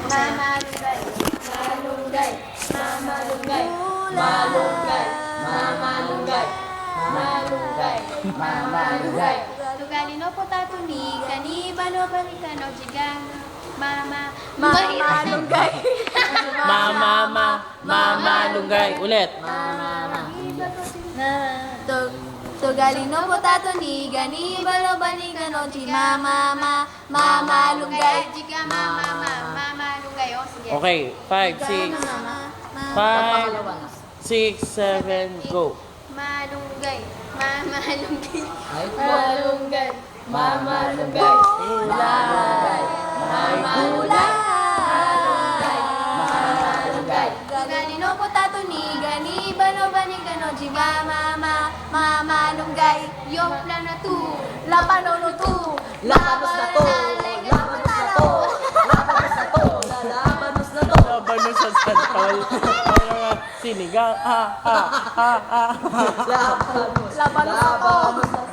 ako sa'yo. Malunggay, mamalunggay, malunggay, mamalunggay, malunggay, mamalunggay. Tugali no potato ni kanibano balikano jigano mama Mamalunggay. Mamalunggay. Ulit. Tugali no potato ni ganibano balikano ji mamalunggay. jiga mama lunggay oh sige. Okay. 5, 6, 5, 6, 7, go. Malunggay mamalunggay Malunggay, mamalunggay, Gulay. mamalunggay, mamalunggay. Tugali no potato ni ganibano balikano ji mamalunggay. yung plano tu Lapano no tu. Labanos na to, labanos na to, labanos na to, labanos na to. Laban sa santol. Sinigang. Labanos, Labanos na to. labanos na